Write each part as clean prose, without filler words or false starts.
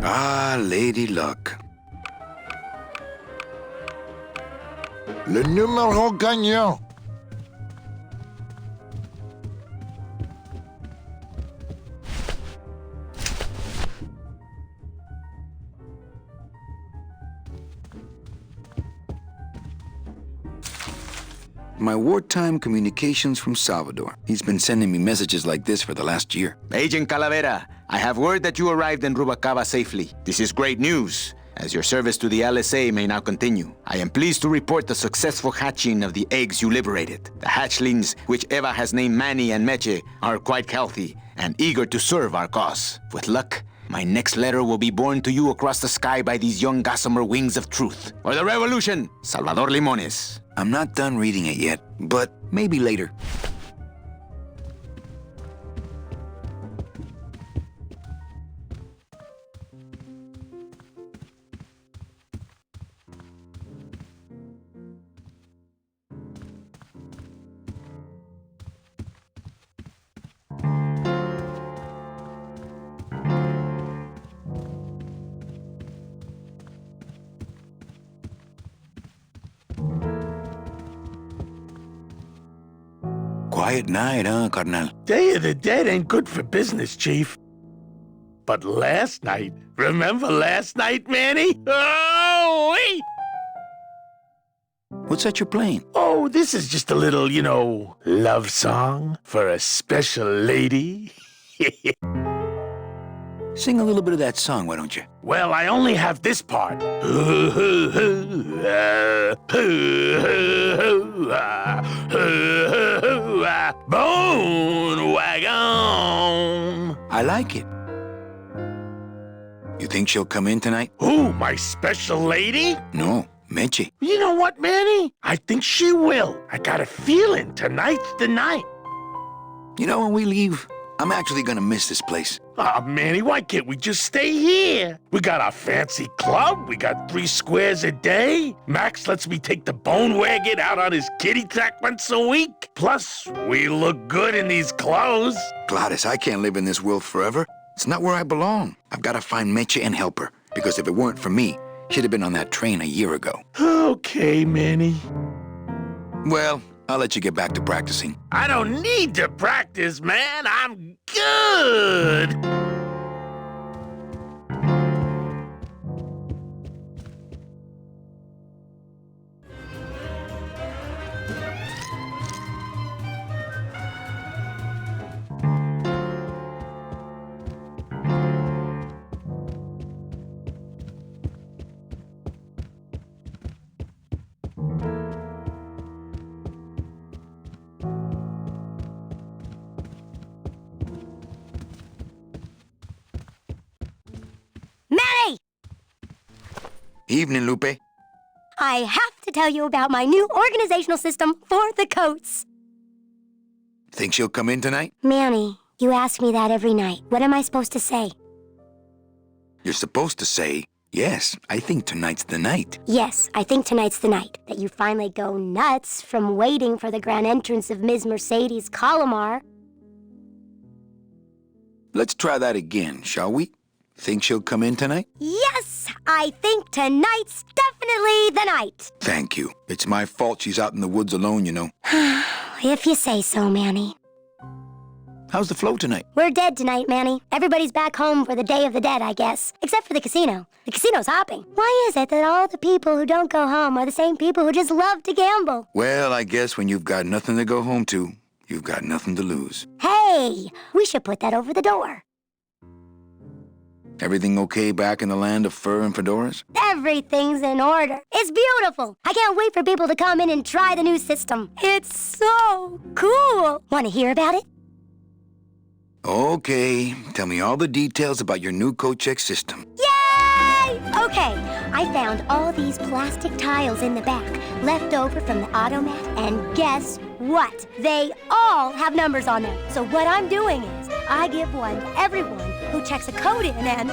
Ah, Lady Luck. Le numéro gagnant. My wartime communications from Salvador. He's been sending me messages like this for the last year. Agent Calavera, I have word that you arrived in Rubacava safely. This is great news, as your service to the LSA may now continue. I am pleased to report the successful hatching of the eggs you liberated. The hatchlings, which Eva has named Manny and Meche, are quite healthy and eager to serve our cause. With luck, my next letter will be borne to you across the sky by these young gossamer wings of truth. For the revolution, Salvador Limones. I'm not done reading it yet, but maybe later. Quiet night, huh, carnal? Day of the Dead ain't good for business, Chief. But last night, remember last night, Manny? Oh, wait! What's that you're playing? Oh, this is just a little, love song for a special lady. Sing a little bit of that song, why don't you? Well, I only have this part. Bone wagon. I like it. You think she'll come in tonight? Who, my special lady? No, Meche. You know what, Manny? I think she will. I got a feeling tonight's the night. You know, when we leave, I'm actually gonna miss this place. Aw, Manny, why can't we just stay here? We got our fancy club, we got 3 squares a day. Max lets me take the bone wagon out on his kitty track once a week. Plus, we look good in these clothes. Gladys, I can't live in this world forever. It's not where I belong. I've gotta find Meche and help her, because if it weren't for me, she'd have been on that train a year ago. Okay, Manny. Well, I'll let you get back to practicing. I don't need to practice, man. I'm good. Manny! Evening, Lupe. I have to tell you about my new organizational system for the coats. Think she'll come in tonight? Manny, you ask me that every night. What am I supposed to say? You're supposed to say, yes, I think tonight's the night. Yes, I think tonight's the night that you finally go nuts from waiting for the grand entrance of Ms. Mercedes Colomar. Let's try that again, shall we? Think she'll come in tonight? Yes, I think tonight's definitely the night. Thank you. It's my fault she's out in the woods alone, you know. If you say so, Manny. How's the flow tonight? We're dead tonight, Manny. Everybody's back home for the Day of the Dead, I guess. Except for the casino. The casino's hopping. Why is it that all the people who don't go home are the same people who just love to gamble? Well, I guess when you've got nothing to go home to, you've got nothing to lose. Hey, we should put that over the door. Everything okay back in the land of fur and fedoras? Everything's in order. It's beautiful. I can't wait for people to come in and try the new system. It's so cool. Want to hear about it? Okay, tell me all the details about your new coat check system. Yay! Okay, I found all these plastic tiles in the back, left over from the automat, and guess what? They all have numbers on them. So what I'm doing is, I give one to everyone who checks a code in and...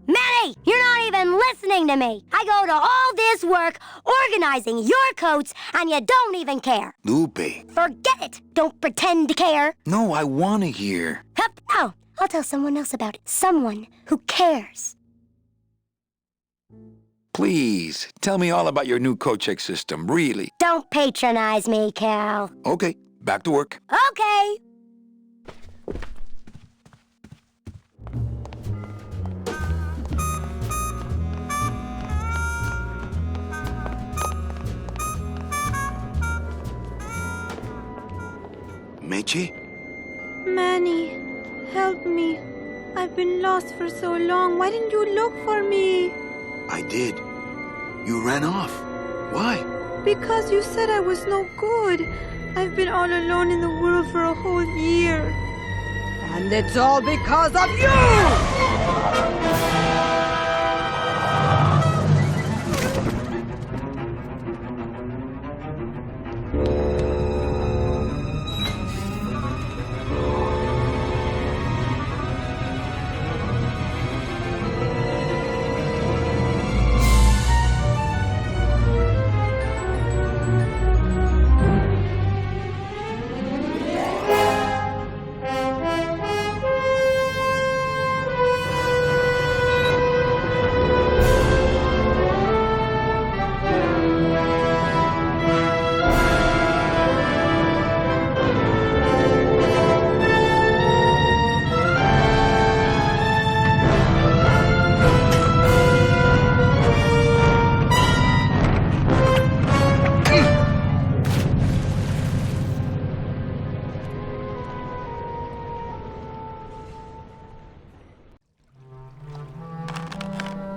Manny, you're not even listening to me. I go to all this work organizing your coats, and you don't even care. Lupe. Forget it. Don't pretend to care. No, I want to hear. Hup. Oh, I'll tell someone else about it. Someone who cares. Please, tell me all about your new co-check system, really. Don't patronize me, Cal. Okay, back to work. Okay. Meche? Manny, help me. I've been lost for so long. Why didn't you look for me? I did. You ran off. Why? Because you said I was no good. I've been all alone in the world for a whole year. And it's all because of you!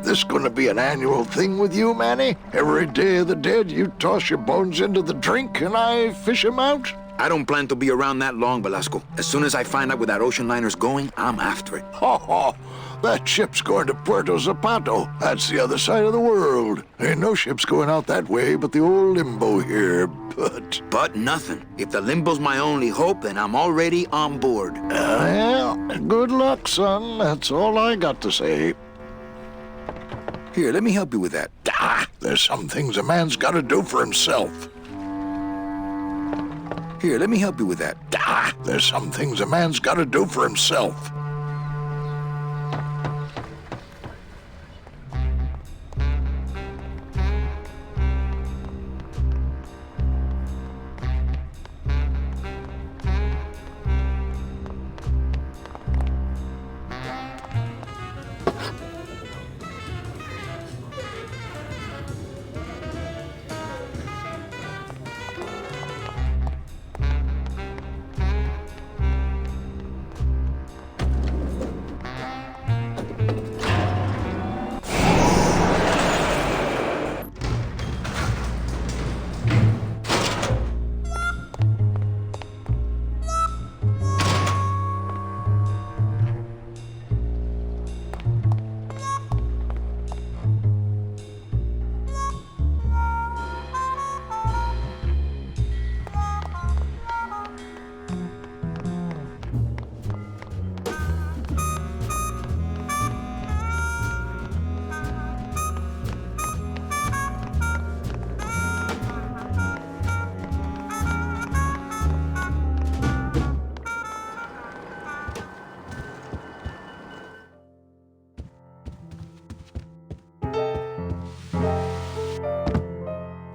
This gonna be an annual thing with you, Manny? Every Day of the Dead, you toss your bones into the drink and I fish 'em out? I don't plan to be around that long, Velasco. As soon as I find out where that ocean liner's going, I'm after it. Ho ho! That ship's going to Puerto Zapato. That's the other side of the world. Ain't no ships going out that way but the old limbo here, But nothing. If the limbo's my only hope, then I'm already on board. Well, good luck, son. That's all I got to say. Here, let me help you with that. There's some things a man's got to do for himself. Here, let me help you with that. There's some things a man's got to do for himself.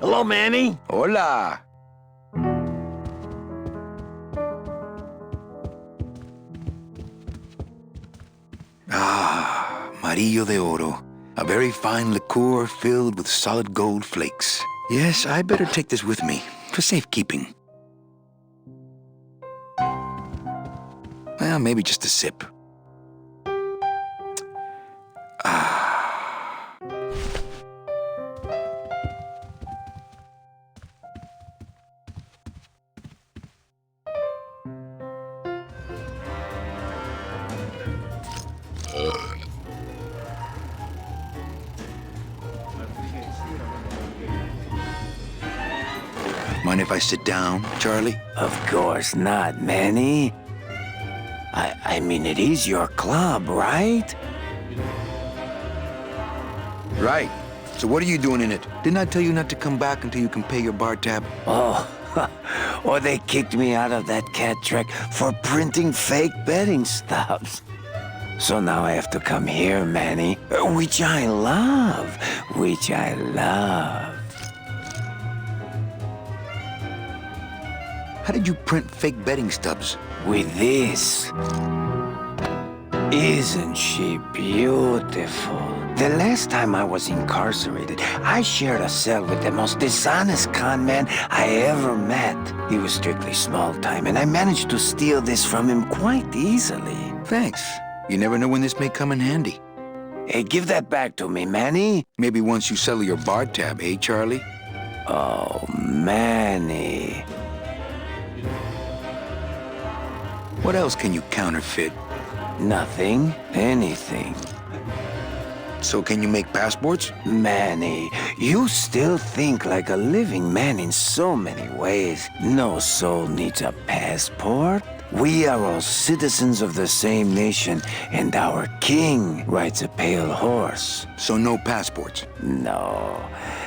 Hello, Manny. Hola. Amarillo de Oro. A very fine liqueur filled with solid gold flakes. Yes, I better take this with me for safekeeping. Well, maybe just a sip. Mind if I sit down, Charlie? Of course not, Manny. I mean, it is your club, right? Right. So what are you doing in it? Didn't I tell you not to come back until you can pay your bar tab? Oh, or they kicked me out of that cat trick for printing fake betting stubs. So now I have to come here, Manny. Which I love. Which I love. How did you print fake betting stubs? With this. Isn't she beautiful? The last time I was incarcerated, I shared a cell with the most dishonest con man I ever met. He was strictly small time, and I managed to steal this from him quite easily. Thanks. You never know when this may come in handy. Hey, give that back to me, Manny. Maybe once you settle your bar tab, eh, Charlie? Oh, Manny. What else can you counterfeit? Nothing. Anything. So can you make passports? Manny, you still think like a living man in so many ways. No soul needs a passport. We are all citizens of the same nation, and our king rides a pale horse. So no passports? No,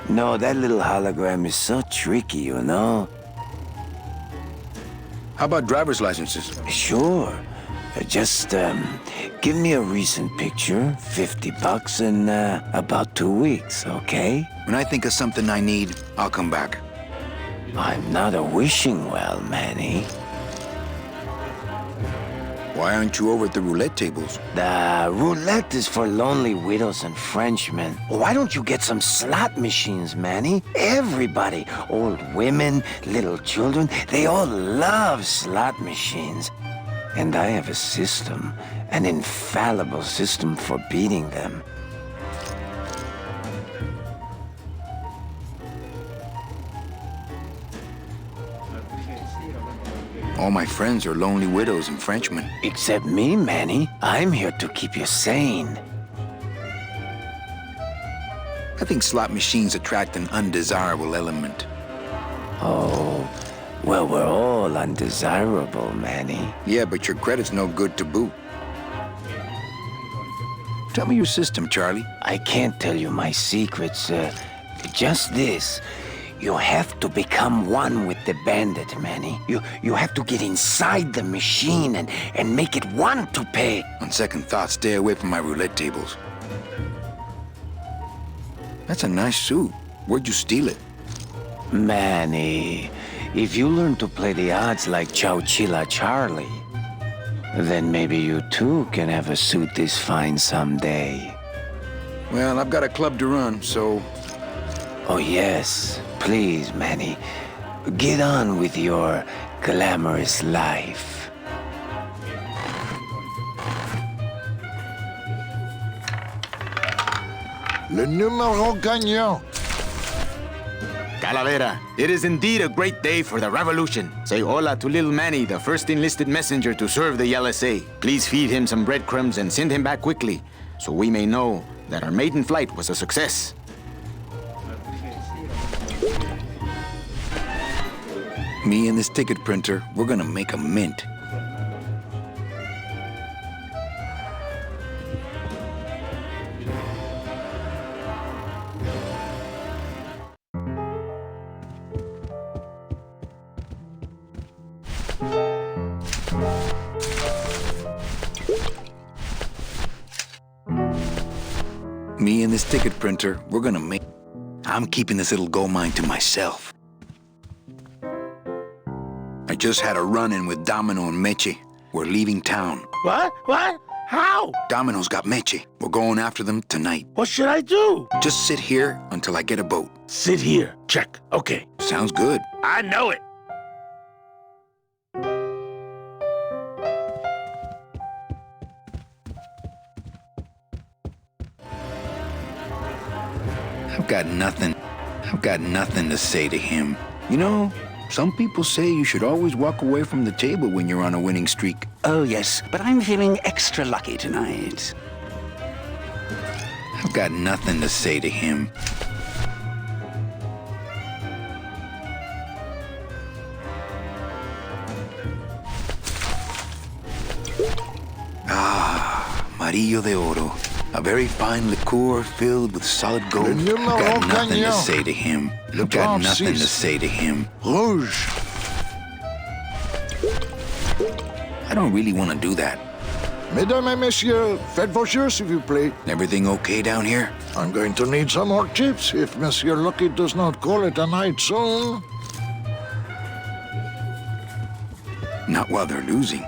that little hologram is so tricky, you know? How about driver's licenses? Sure. Just, give me a recent picture, $50 in, about 2 weeks, okay? When I think of something I need, I'll come back. I'm not a wishing well, Manny. Why aren't you over at the roulette tables? The roulette is for lonely widows and Frenchmen. Why don't you get some slot machines, Manny? Everybody, old women, little children, they all love slot machines. And I have a system, an infallible system for beating them. All my friends are lonely widows and Frenchmen. Except me, Manny. I'm here to keep you sane. I think slot machines attract an undesirable element. Oh, well, we're all undesirable, Manny. Yeah, but your credit's no good to boot. Tell me your system, Charlie. I can't tell you my secrets, just this. You have to become one with the bandit, Manny. You have to get inside the machine and make it want to pay. On second thought, stay away from my roulette tables. That's a nice suit. Where'd you steal it? Manny, if you learn to play the odds like Chowchilla Charlie, then maybe you too can have a suit this fine someday. Well, I've got a club to run, so... Oh yes, please, Manny. Get on with your glamorous life. Le numéro gagnant. Calavera, it is indeed a great day for the revolution. Say hola to little Manny, the first enlisted messenger to serve the LSA. Please feed him some breadcrumbs and send him back quickly, so we may know that our maiden flight was a success. Me and this ticket printer, we're gonna make a mint. Me and this ticket printer, we're gonna make... I'm keeping this little gold mine to myself. I just had a run-in with Domino and Meche. We're leaving town. What? What? How? Domino's got Meche. We're going after them tonight. What should I do? Just sit here until I get a boat. Sit here. Check. Okay. Sounds good. I know it. I've got nothing to say to him. You know, some people say you should always walk away from the table when you're on a winning streak. Oh, yes, but I'm feeling extra lucky tonight. I've got nothing to say to him. Ah, Amarillo de Oro. A very fine liqueur filled with solid gold. I've got nothing to say to him. I've got nothing to say to him. Rouge. I don't really want to do that. Mesdames et messieurs, faites vos jeux, s'il vous plaît. Everything okay down here? I'm going to need some more chips if Monsieur Lucky does not call it a night soon. Not while they're losing.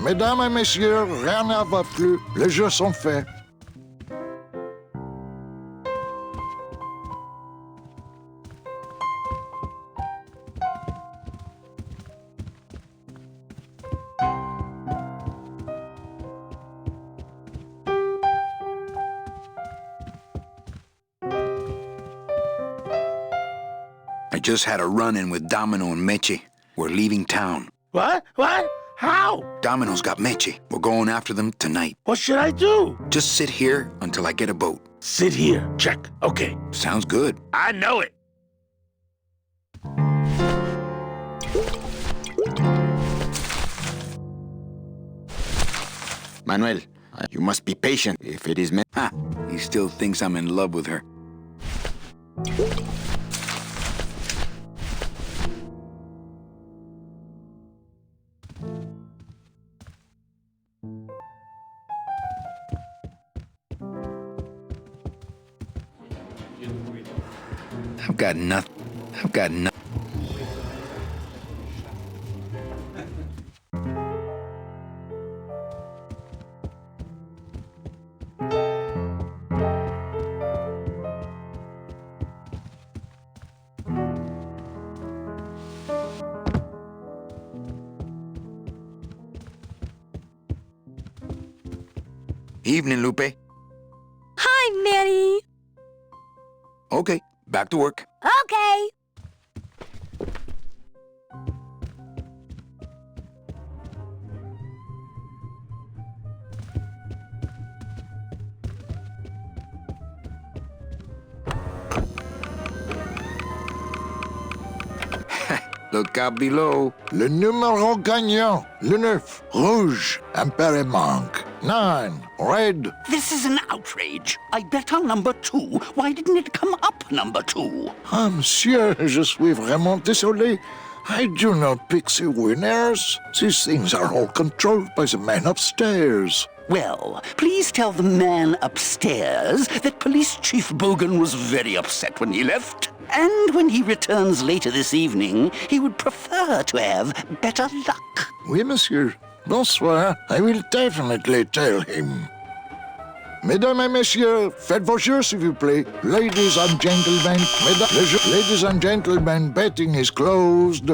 Mesdames et messieurs, rien ne va plus. Les jeux sont faits. I just had a run-in with Domino and Meche. We're leaving town. What? What? How? Domino's got Meche. We're going after them tonight. What should I do? Just sit here until I get a boat. Sit here. Check. Okay. Sounds good. I know it. Manuel, you must be patient if it is meant. Ha! He still thinks I'm in love with her. I've got nothing. I've got nothing. Evening, Lupe. Hi, Manny. Okay, back to work. Okay. Look out below. Le numéro gagnant, le 9, rouge, impair et manque. 9, red. This is an outrage. I bet on number 2. Why didn't it come up number 2? Ah, monsieur, je suis vraiment désolé. I do not pick the winners. These things are all controlled by the man upstairs. Well, please tell the man upstairs that Police Chief Bogan was very upset when he left. And when he returns later this evening, he would prefer to have better luck. Oui, monsieur. Bonsoir. I will definitely tell him. Mesdames et messieurs, faites vos jeux, s'il vous plaît. Ladies and gentlemen, ladies and gentlemen, betting is closed.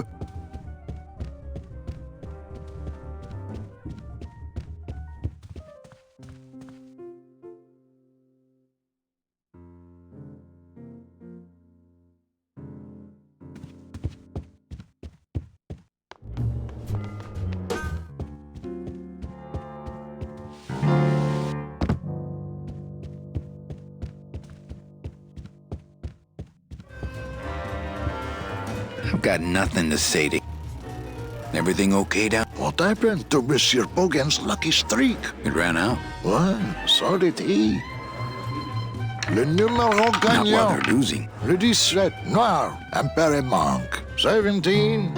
I've got nothing to say to. Everything okay down? What happened to Monsieur Bogan's lucky streak? It ran out. What? So did he. Le numéro Not while gagnant. they're losing. Le 17, noir, impair et manque. 17.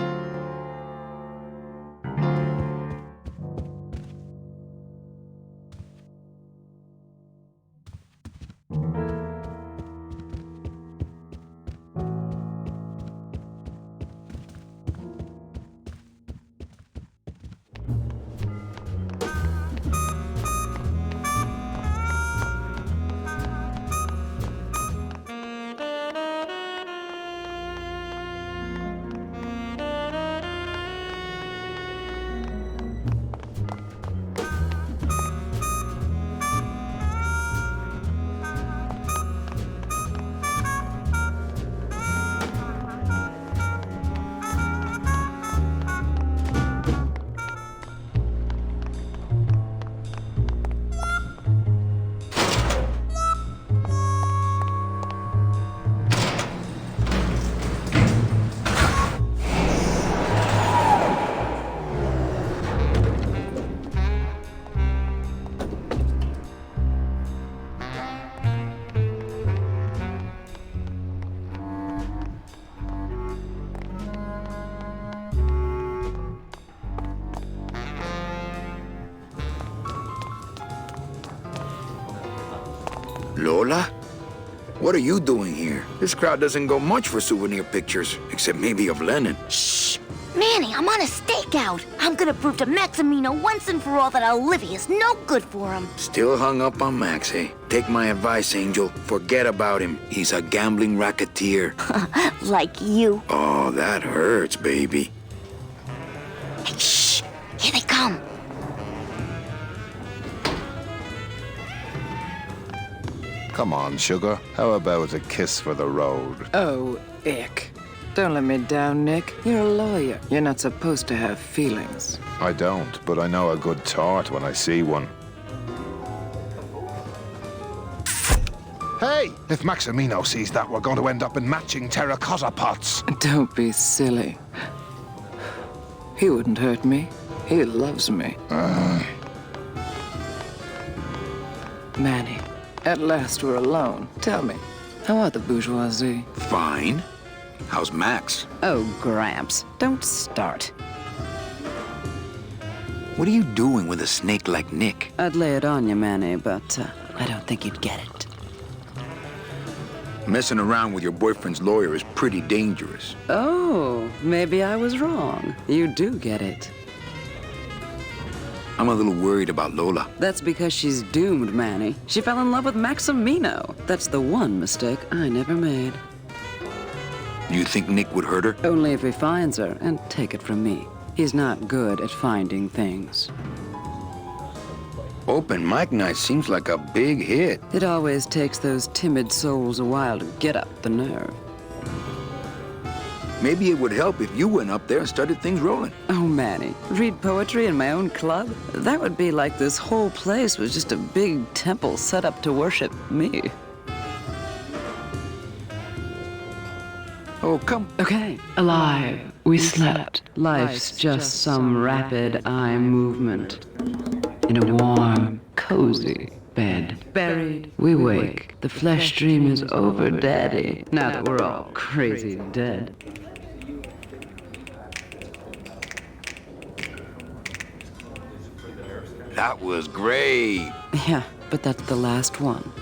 Lola? What are you doing here? This crowd doesn't go much for souvenir pictures, except maybe of Lenin. Shh! Manny, I'm on a stakeout. I'm gonna prove to Maximino once and for all that Olivia's no good for him. Still hung up on Max, eh? Take my advice, Angel. Forget about him. He's a gambling racketeer. Like you. Oh, that hurts, baby. Hey, shh! Here they come. Come on, sugar. How about a kiss for the road? Oh, ick. Don't let me down, Nick. You're a lawyer. You're not supposed to have feelings. I don't, but I know a good tart when I see one. Hey! If Maximino sees that, we're going to end up in matching terracotta pots. Don't be silly. He wouldn't hurt me. He loves me. Manny, at last we're alone. Tell me, how are the bourgeoisie? Fine. How's Max? Oh, Gramps, don't start. What are you doing with a snake like Nick? I'd lay it on you, Manny, but I don't think you'd get it. Messing around with your boyfriend's lawyer is pretty dangerous. Oh, maybe I was wrong. You do get it. I'm a little worried about Lola. That's because she's doomed, Manny. She fell in love with Maximino. That's the one mistake I never made. Do you think Nick would hurt her? Only if he finds her, and take it from me. He's not good at finding things. Open mic night seems like a big hit. It always takes those timid souls a while to get up the nerve. Maybe it would help if you went up there and started things rolling. Oh, Manny, read poetry in my own club? That would be like this whole place was just a big temple set up to worship me. Oh, come. Okay. Alive, we slept. Life's just some rapid eye movement. In a warm, cozy bed. Buried, we wake. The flesh dream is over, Daddy. Now that we're all crazy dead. That was great. Yeah, but that's the last one.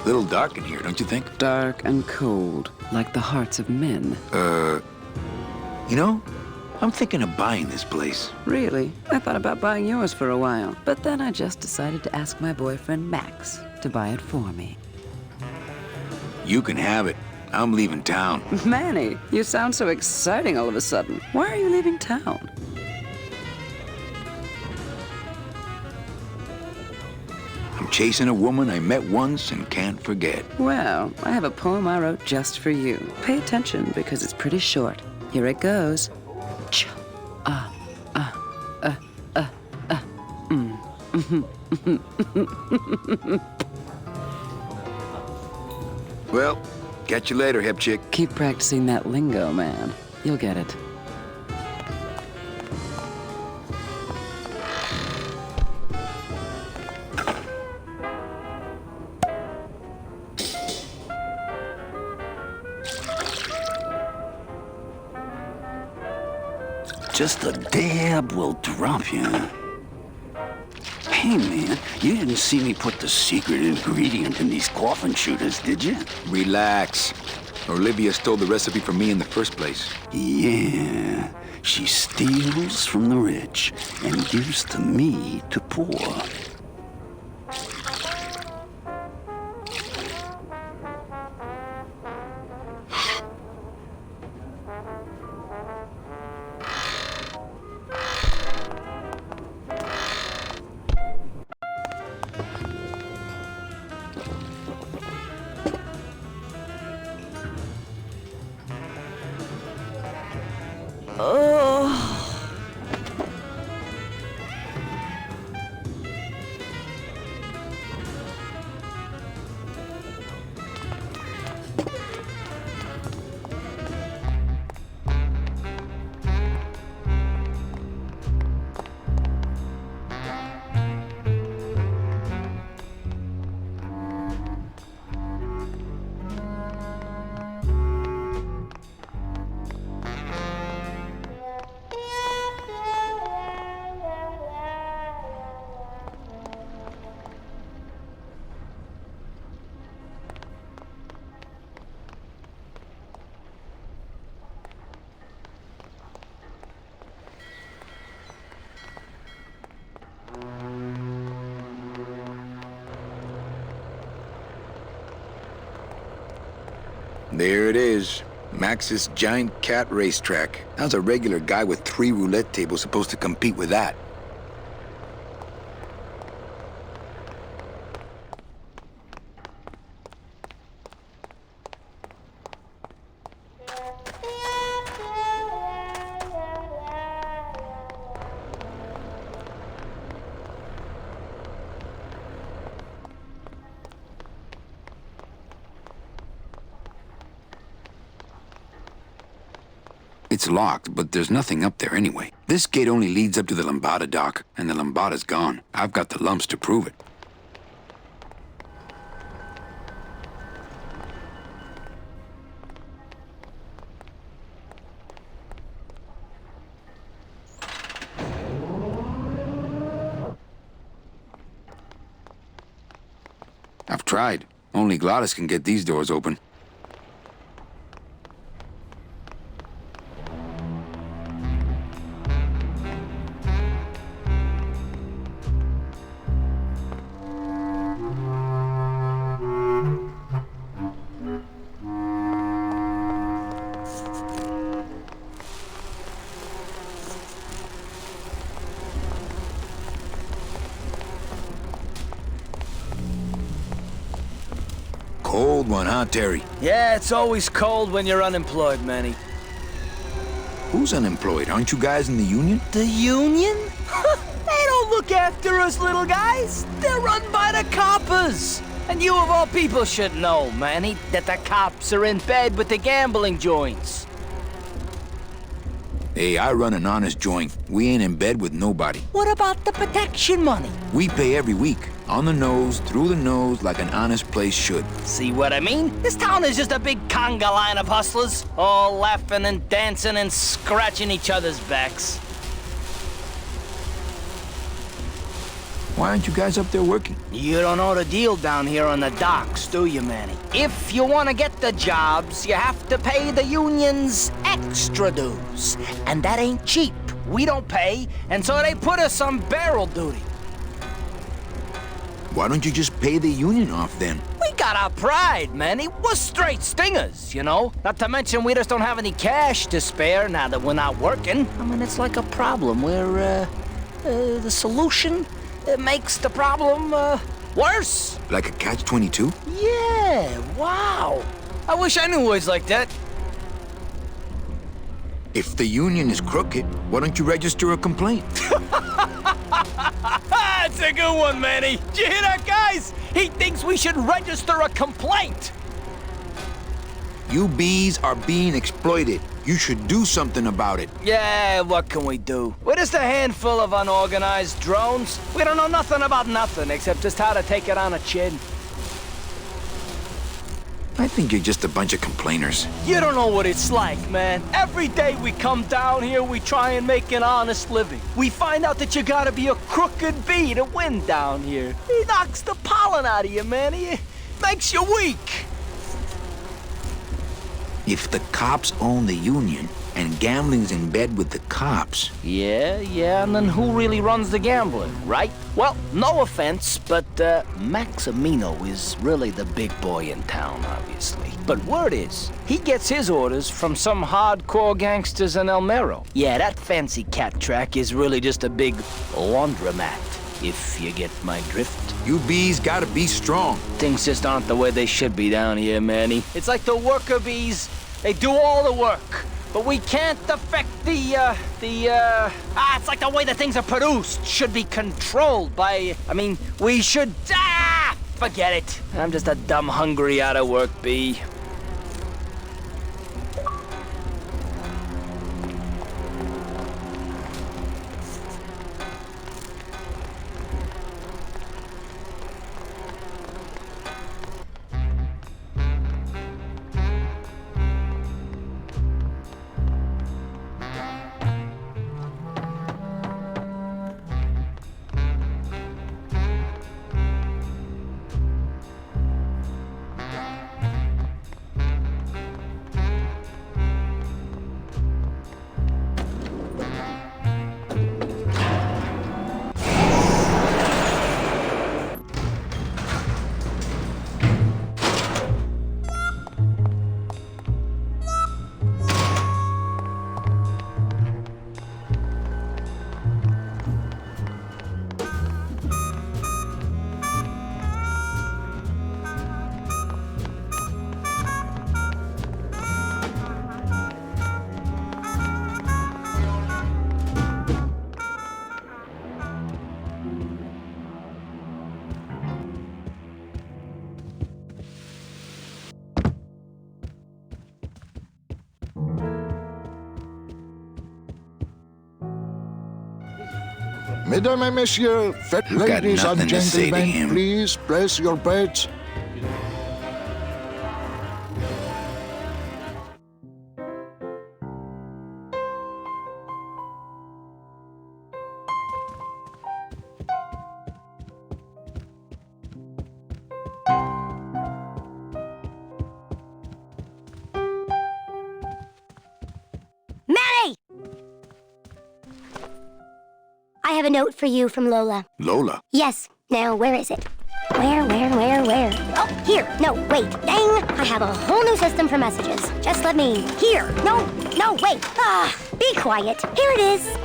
Little dark in here, don't you think? Dark and cold, like the hearts of men. You know, I'm thinking of buying this place. Really? I thought about buying yours for a while, but then I just decided to ask my boyfriend Max to buy it for me. You can have it. I'm leaving town. Manny, you sound so exciting all of a sudden. Why are you leaving town? I'm chasing a woman I met once and can't forget. Well, I have a poem I wrote just for you. Pay attention because it's pretty short. Here it goes. Ch Well, catch you later, hip chick. Keep practicing that lingo, man. You'll get it. Just a dab will drop you. Hey, man, you didn't see me put the secret ingredient in these coffin shooters, did you? Relax. Olivia stole the recipe from me in the first place. Yeah, she steals from the rich and gives to me to poor. There it is. Max's giant cat racetrack. How's a regular guy with 3 roulette tables supposed to compete with that? It's locked, but there's nothing up there anyway. This gate only leads up to the Lambada dock, and the Lambada's gone. I've got the lumps to prove it. I've tried. Only Gladys can get these doors open. Cold one, huh, Terry? Yeah, it's always cold when you're unemployed, Manny. Who's unemployed? Aren't you guys in the union? The union? They don't look after us little guys. They're run by the coppers. And you of all people should know, Manny, that the cops are in bed with the gambling joints. Hey, I run an honest joint. We ain't in bed with nobody. What about the protection money? We pay every week. On the nose, through the nose, like an honest place should. See what I mean? This town is just a big conga line of hustlers, all laughing and dancing and scratching each other's backs. Why aren't you guys up there working? You don't know the deal down here on the docks, do you, Manny? If you want to get the jobs, you have to pay the unions extra dues. And that ain't cheap. We don't pay, and so they put us on barrel duty. Why don't you just pay the union off then? We got our pride, Manny. We're straight stingers, you know? Not to mention we just don't have any cash to spare now that we're not working. I mean, it's like a problem where, the solution makes the problem, worse. Like a catch-22? Yeah, wow. I wish I knew words like that. If the union is crooked, why don't you register a complaint? That's a good one, Manny. Did you hear that, guys? He thinks we should register a complaint. You bees are being exploited. You should do something about it. Yeah, what can we do? We're just a handful of unorganized drones. We don't know nothing about nothing except just how to take it on a chin. I think you're just a bunch of complainers. You don't know what it's like, man. Every day we come down here, we try and make an honest living. We find out that you gotta be a crooked bee to win down here. He knocks the pollen out of you, man. He makes you weak. If the cops own the union and gambling's in bed with the cops... Yeah, and then who really runs the gambling, right? Well, no offense, but Maximino is really the big boy in town, obviously. But word is, he gets his orders from some hardcore gangsters in El Mero. Yeah, that fancy cat track is really just a big laundromat, if you get my drift. You bees gotta be strong. Things just aren't the way they should be down here, Manny. It's like the worker bees. They do all the work, but we can't affect it's like the way the things are produced should be controlled by, we should, forget it. I'm just a dumb, hungry, out-of-work bee. Mesdames et messieurs, ladies and nothing to say to gentlemen, him. please place your bets. Manny! I have a note for you from Lola. Lola? Yes. Now, where is it? Where? Oh, here. No, wait. Dang! I have a whole new system for messages. Just let me... Here. No, wait. Be quiet. Here it is.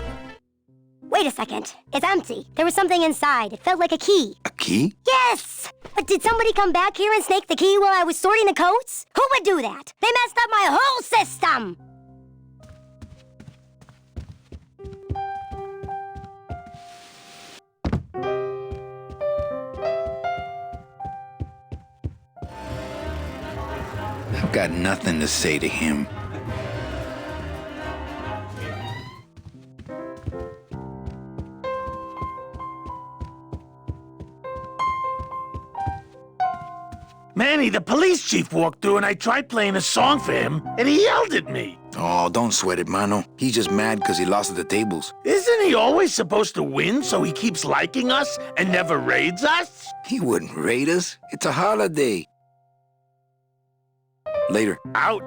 Wait a second. It's empty. There was something inside. It felt like a key. A key? Yes! But did somebody come back here and snake the key while I was sorting the coats? Who would do that? They messed up my whole system! I've got nothing to say to him. Manny, the police chief walked through and I tried playing a song for him and he yelled at me. Oh, don't sweat it, Mano. He's just mad because he lost at the tables. Isn't he always supposed to win so he keeps liking us and never raids us? He wouldn't raid us. It's a holiday. Later. Out.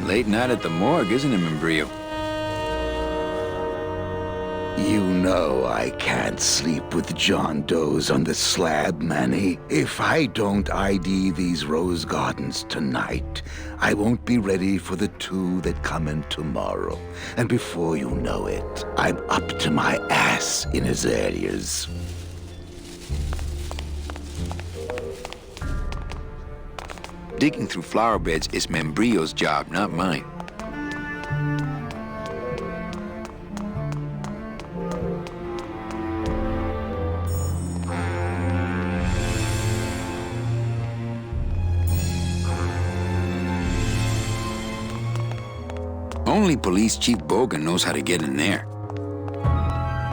Late night at the morgue, isn't it, Membrillo? You know I can't sleep with John Doe's on the slab, Manny. If I don't ID these rose gardens tonight, I won't be ready for the two that come in tomorrow. And before you know it, I'm up to my ass in azaleas. Digging through flower beds is Membrillo's job, not mine. Only Police Chief Bogan knows how to get in there.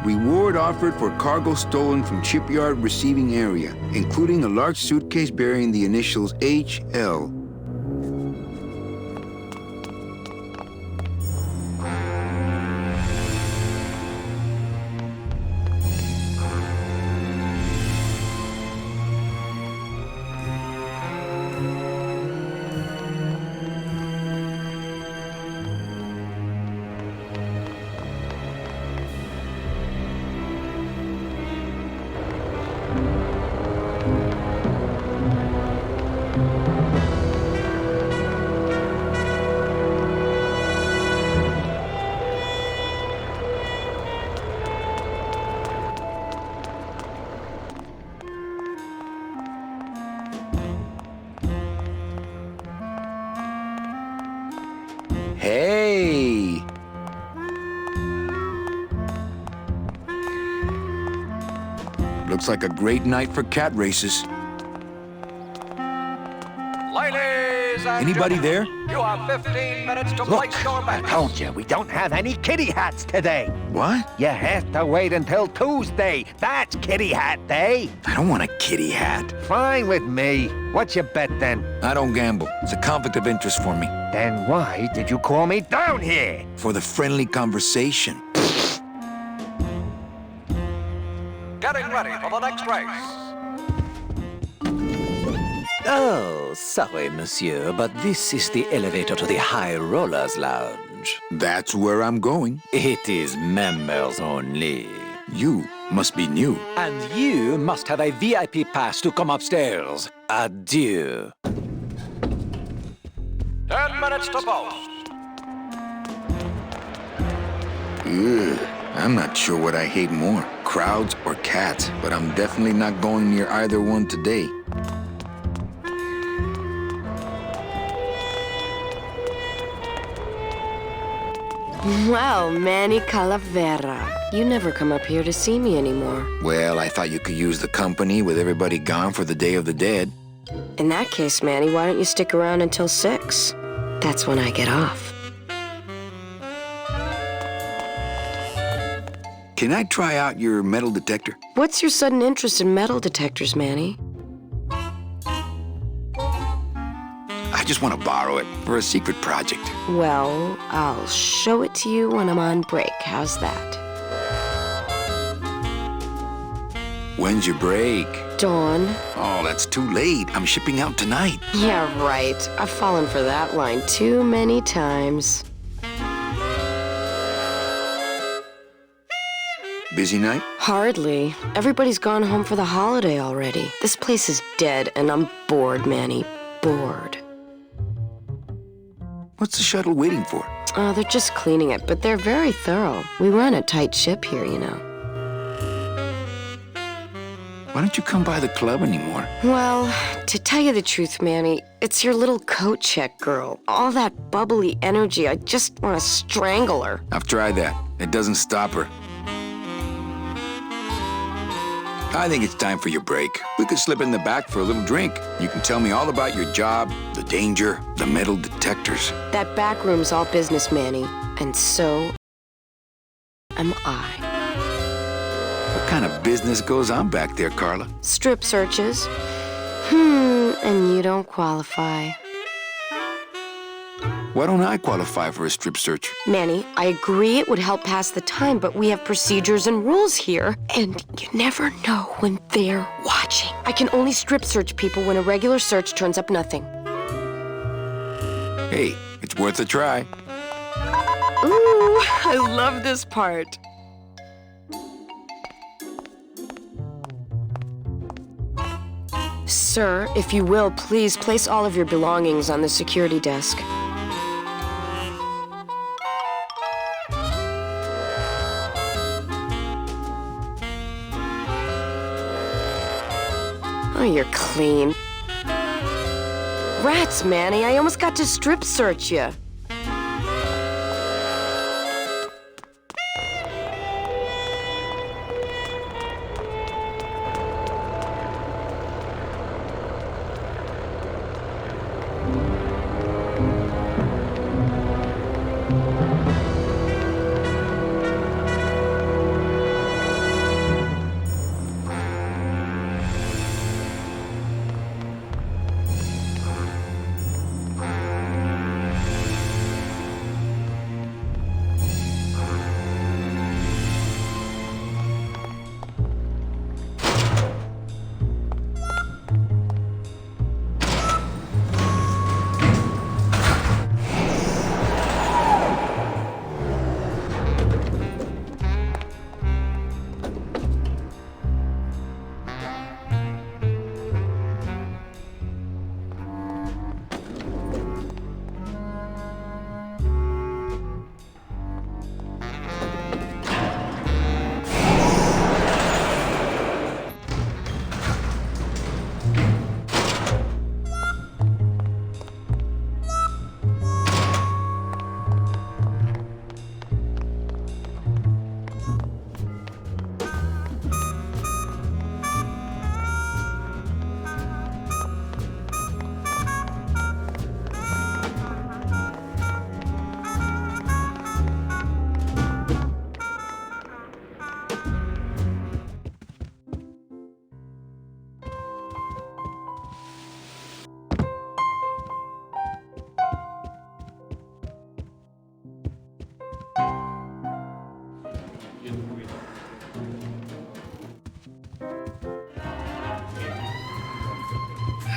Reward offered for cargo stolen from shipyard receiving area, including a large suitcase bearing the initials HL. Hey! Looks like a great night for cat races. Ladies and Anybody there? you have 15 minutes to place your bets. I told you, we don't have any kitty hats today. What? You have to wait until Tuesday. That's kitty hat day. I don't want a kitty hat. Fine with me. What's your bet then? I don't gamble. It's a conflict of interest for me. Then why did you call me down here? For the friendly conversation. Getting ready for the next race. Oh, sorry, monsieur, but this is the elevator to the High Rollers Lounge. lodge. That's where I'm going. It is members only. You must be new. And you must have a VIP pass to come upstairs. Adieu. 10 minutes to post. Ugh, I'm not sure what I hate more, crowds or cats, but I'm definitely not going near either one today. Well, Manny Calavera, you never come up here to see me anymore. Well, I thought you could use the company with everybody gone for the Day of the Dead. In that case, Manny, why don't you stick around until 6? That's when I get off. Can I try out your metal detector? What's your sudden interest in metal detectors, Manny? I just want to borrow it for a secret project. Well, I'll show it to you when I'm on break. How's that? When's your break? Dawn. Oh, that's too late. I'm shipping out tonight. Yeah, right. I've fallen for that line too many times. Busy night? Hardly. Everybody's gone home for the holiday already. This place is dead, and I'm bored, Manny. Bored. What's the shuttle waiting for? Oh, they're just cleaning it, but they're very thorough. We run a tight ship here, you know. Why don't you come by the club anymore? Well, to tell you the truth, Manny, it's your little coat check girl. All that bubbly energy, I just want to strangle her. I've tried that. It doesn't stop her. I think it's time for your break. We could slip in the back for a little drink. You can tell me all about your job, the danger, the metal detectors. That back room's all business, Manny. And so am I. What kind of business goes on back there, Carla? Strip searches. And you don't qualify. Why don't I qualify for a strip search? Manny, I agree it would help pass the time, but we have procedures and rules here, and you never know when they're watching. I can only strip search people when a regular search turns up nothing. Hey, it's worth a try. Ooh, I love this part. Sir, if you will, please place all of your belongings on the security desk. Oh, you're clean. Rats, Manny, I almost got to strip search you.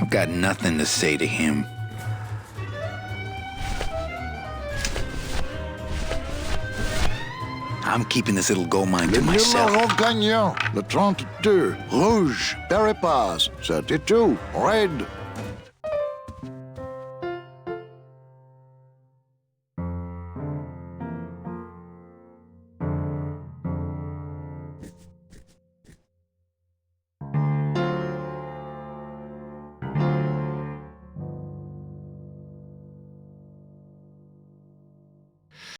I've got nothing to say to him. I'm keeping this little gold mine to Le myself. numéro gagnant, le 32, rouge, Pérépaz, 32, red,